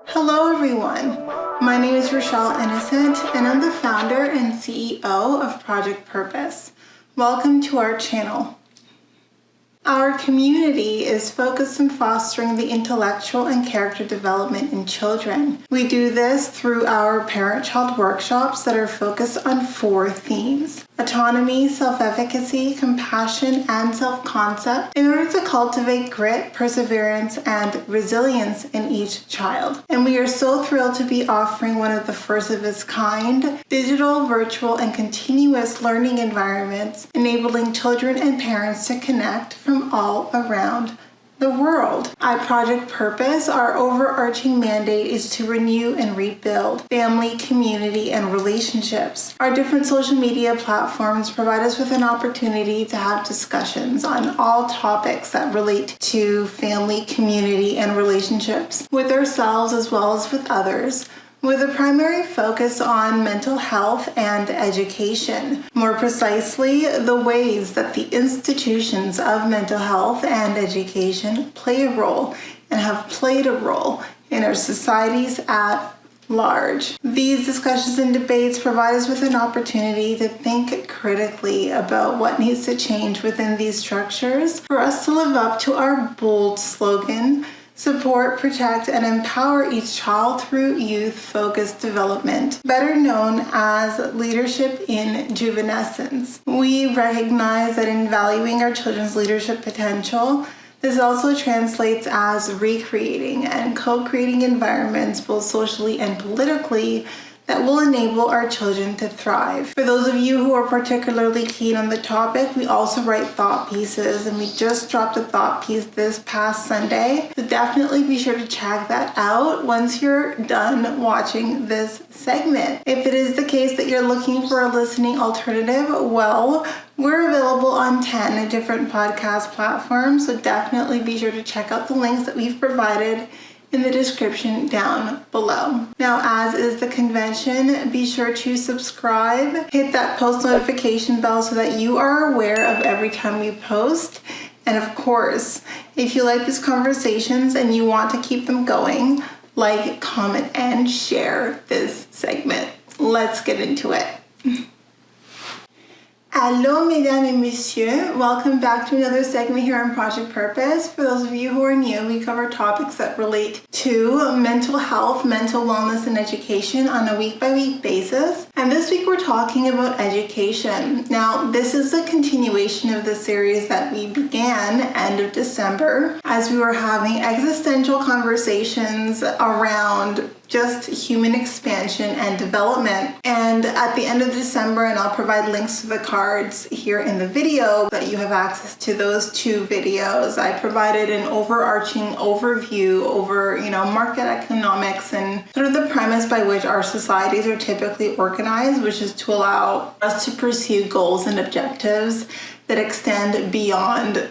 Hello everyone, my name is Rochelle Innocent and I'm the founder and CEO of Project Purpose. Welcome to our channel. Our community is focused on fostering the intellectual and character development in children. We do this through our parent-child workshops that are focused on 4 themes: autonomy, self-efficacy, compassion, and self-concept, in order to cultivate grit, perseverance, and resilience in each child. And we are so thrilled to be offering one of the first of its kind, digital, virtual, and continuous learning environments, enabling children and parents to connect from all around the world. At Project Purpose, our overarching mandate is to renew and rebuild family, community, and relationships. Our different social media platforms provide us with an opportunity to have discussions on all topics that relate to family, community, and relationships with ourselves as well as with others, with a primary focus on mental health and education. More precisely, the ways that the institutions of mental health and education play a role and have played a role in our societies at large. These discussions and debates provide us with an opportunity to think critically about what needs to change within these structures for us to live up to our bold slogan: support, protect, and empower each child through youth-focused development, better known as leadership in juvenescence. We recognize that in valuing our children's leadership potential, this also translates as recreating and co-creating environments, both socially and politically, that will enable our children to thrive. For those of you who are particularly keen on the topic, we also write thought pieces, and we just dropped a thought piece this past Sunday. So definitely be sure to check that out once you're done watching this segment. If it is the case that you're looking for a listening alternative, well, we're available on 10 different podcast platforms, so definitely be sure to check out the links that we've provided in the description down below. Now, as is the convention, be sure to subscribe, hit that post notification bell so that you are aware of every time we post. And of course, if you like these conversations and you want to keep them going, like, comment, and share this segment. Let's get into it. Hello, mesdames et messieurs. Welcome back to another segment here on Project Purpose. For those of you who are new, we cover topics that relate to mental health, mental wellness, and education on a week-by-week basis. And this week we're talking about education. Now, this is a continuation of the series that we began end of December, as we were having existential conversations around just human expansion and development. And at the end of December, and I'll provide links to the cards here in the video that you have access to those 2 videos, I provided an overarching overview over, market economics and sort of the premise by which our societies are typically organized, which is to allow us to pursue goals and objectives that extend beyond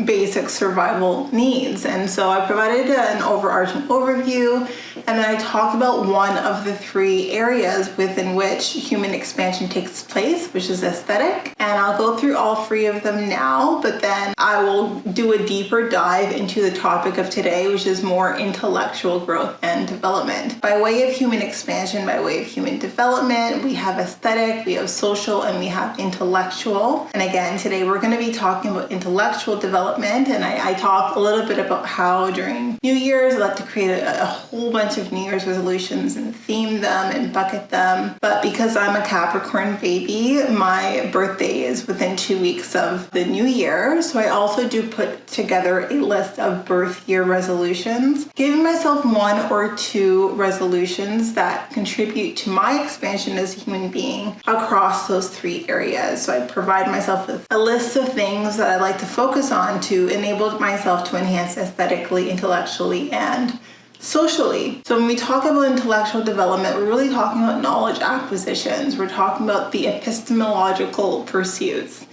basic survival needs. And so I provided an overarching overview, and then I talked about one of the 3 areas within which human expansion takes place, which is aesthetic. And I'll go through all 3 of them now, but then I will do a deeper dive into the topic of today, which is more intellectual growth and development. By way of human expansion, by way of human development, we have aesthetic, we have social, and we have intellectual. And again, today we're going to be talking about intellectual development. And I talked a little bit about how during New Year's I like to create a whole bunch of New Year's resolutions and theme them and bucket them. But because I'm a Capricorn baby, my birthday is within 2 weeks of the new year. So I also do put together a list of birth year resolutions, giving myself 1 or 2 resolutions that contribute to my expansion as a human being across those 3 areas. So I provide myself with a list of things that I like to focus on to enable myself to enhance aesthetically, intellectually, and socially. So when we talk about intellectual development, we're really talking about knowledge acquisitions. We're talking about the epistemological pursuits.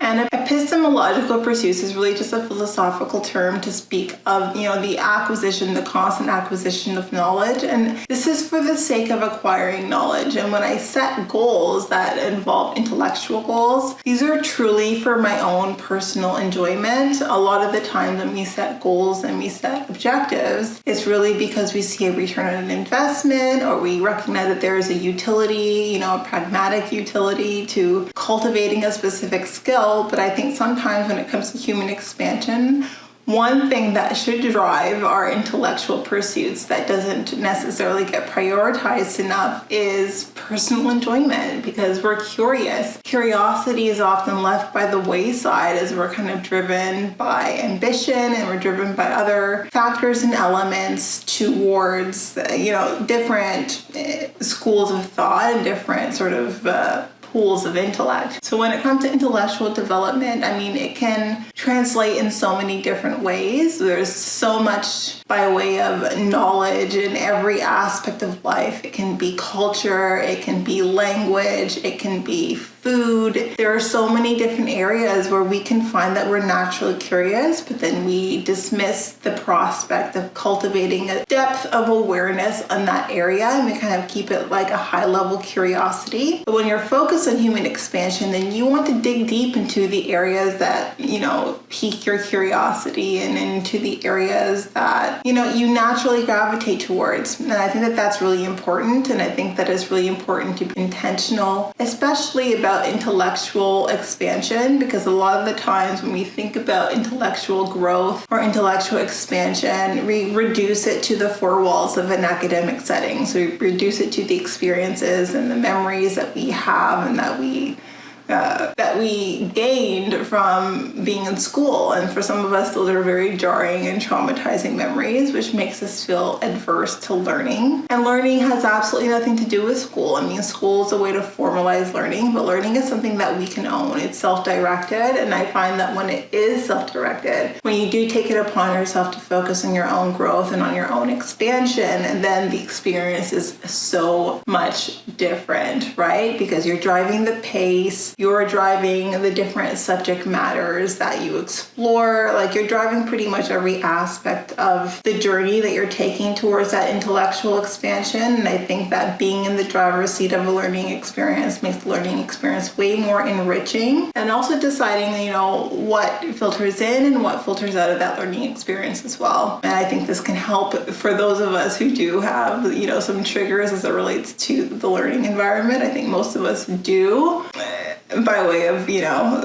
And epistemological pursuits is really just a philosophical term to speak of, the acquisition, the constant acquisition of knowledge. And this is for the sake of acquiring knowledge. And when I set goals that involve intellectual goals, these are truly for my own personal enjoyment. A lot of the times when we set goals and we set objectives, it's really because we see a return on investment, or we recognize that there is a utility, a pragmatic utility to cultivating a specific skill. But I think sometimes when it comes to human expansion, one thing that should drive our intellectual pursuits that doesn't necessarily get prioritized enough is personal enjoyment, because we're curious. Curiosity is often left by the wayside as we're kind of driven by ambition, and we're driven by other factors and elements towards, different schools of thought and different sort of pools of intellect. So when it comes to intellectual development, it can translate in so many different ways. There's so much by way of knowledge in every aspect of life. It can be culture, it can be language, it can be food. There are so many different areas where we can find that we're naturally curious, but then we dismiss the prospect of cultivating a depth of awareness on that area, and we kind of keep it like a high level curiosity. But when you're focused on human expansion, then you want to dig deep into the areas that, pique your curiosity, and into the areas that, you naturally gravitate towards. And I think that that's really important. And I think that it's really important to be intentional, especially about intellectual expansion, because a lot of the times when we think about intellectual growth or intellectual expansion, we reduce it to the four walls of an academic setting. So we reduce it to the experiences and the memories that we have and that we gained from being in school. And for some of us, those are very jarring and traumatizing memories, which makes us feel adverse to learning. And learning has absolutely nothing to do with school. School is a way to formalize learning, but learning is something that we can own. It's self-directed, and I find that when it is self-directed, when you do take it upon yourself to focus on your own growth and on your own expansion, and then the experience is so much different, right? Because you're driving the pace, you're driving the different subject matters that you explore. Like, you're driving pretty much every aspect of the journey that you're taking towards that intellectual expansion. And I think that being in the driver's seat of a learning experience makes the learning experience way more enriching. And also deciding, what filters in and what filters out of that learning experience as well. And I think this can help for those of us who do have, some triggers as it relates to the learning environment. I think most of us do, by way of,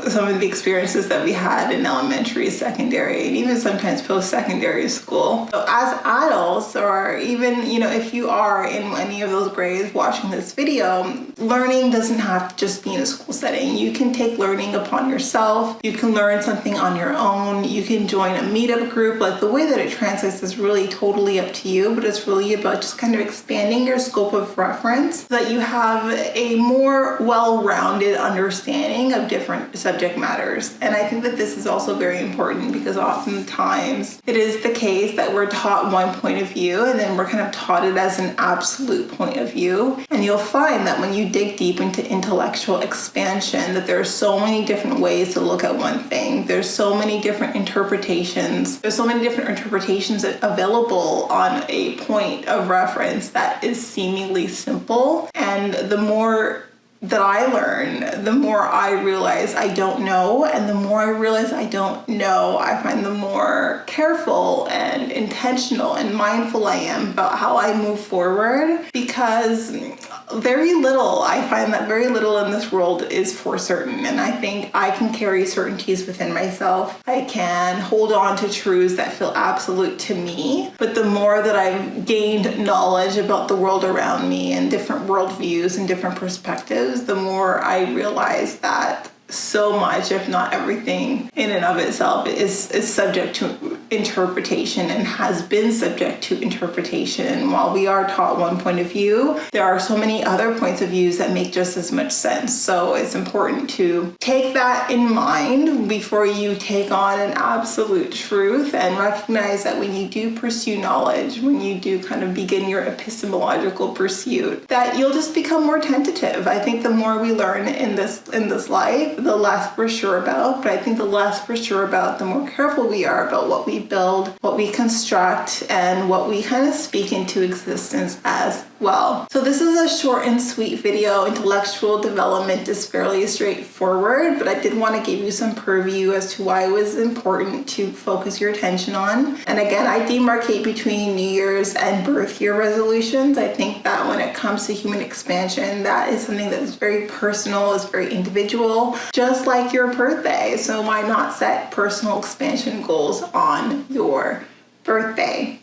some of the experiences that we had in elementary, secondary, and even sometimes post-secondary school. So as adults, or even, if you are in any of those grades watching this video, learning doesn't have to just be in a school setting. You can take learning upon yourself. You can learn something on your own. You can join a meetup group. Like, the way that it translates is really totally up to you, but it's really about just kind of expanding your scope of reference so that you have a more well-rounded understanding of different subject matters. And I think that this is also very important, because oftentimes it is the case that we're taught one point of view, and then we're kind of taught it as an absolute point of view. And you'll find that when you dig deep into intellectual expansion, that there are so many different ways to look at one thing. There's so many different interpretations. There's so many different interpretations available on a point of reference that is seemingly simple. And the more that I learn, the more I realize I don't know, and the more I realize I don't know, I find the more careful and intentional and mindful I am about how I move forward, because I find that very little in this world is for certain. And I think I can carry certainties within myself. I can hold on to truths that feel absolute to me. But the more that I've gained knowledge about the world around me and different worldviews and different perspectives, the more I realize that so much, if not everything, in and of itself is subject to interpretation and has been subject to interpretation. And while we are taught one point of view, there are so many other points of views that make just as much sense. So it's important to take that in mind before you take on an absolute truth, and recognize that when you do pursue knowledge, when you do kind of begin your epistemological pursuit, that you'll just become more tentative. I think the more we learn in this life, the less we're sure about. But I think the less we're sure about, the more careful we are about what we build, what we construct, and what we kind of speak into existence as well. So this is a short and sweet video. Intellectual development is fairly straightforward, but I did want to give you some purview as to why it was important to focus your attention on. And again, I demarcate between New Year's and birth year resolutions. I think that when it comes to human expansion, that is something that is very personal, is very individual, just like your birthday. So why not set personal expansion goals on your birthday?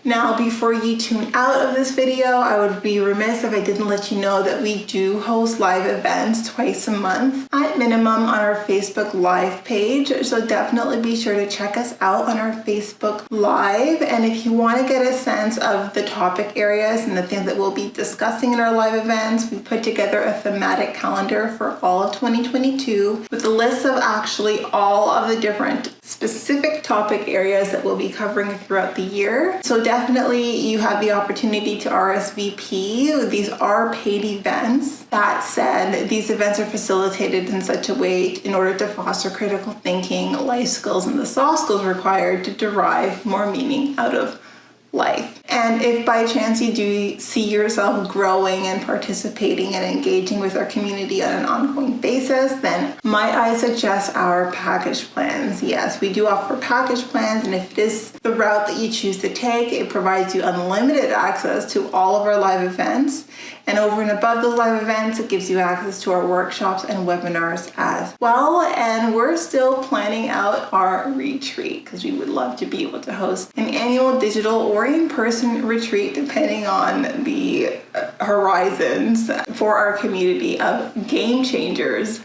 Now, before you tune out of this video, I would be remiss if I didn't let you know that we do host live events twice a month at minimum on our Facebook Live page. So definitely be sure to check us out on our Facebook Live. And if you want to get a sense of the topic areas and the things that we'll be discussing in our live events, we put together a thematic calendar for all of 2022 with a list of actually all of the different specific topic areas that we'll be covering throughout the year. So definitely you have the opportunity to RSVP. These are paid events. That said, these events are facilitated in such a way in order to foster critical thinking, life skills, and the soft skills required to derive more meaning out of life. And if by chance you do see yourself growing and participating and engaging with our community on an ongoing basis, then might I suggest our package plans. Yes, we do offer package plans, and if it is the route that you choose to take, it provides you unlimited access to all of our live events. And over and above those live events, it gives you access to our workshops and webinars as well. And we're still planning out our retreat because we would love to be able to host an annual digital or in-person retreat, depending on the horizons for our community of game changers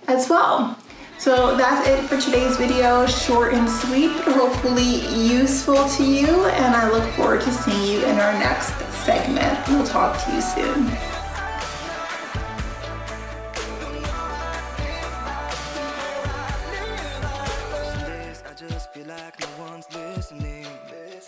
as well. So that's it for today's video. Short and sweet, but hopefully useful to you. And I look forward to seeing you in our next segment. We'll talk to you soon.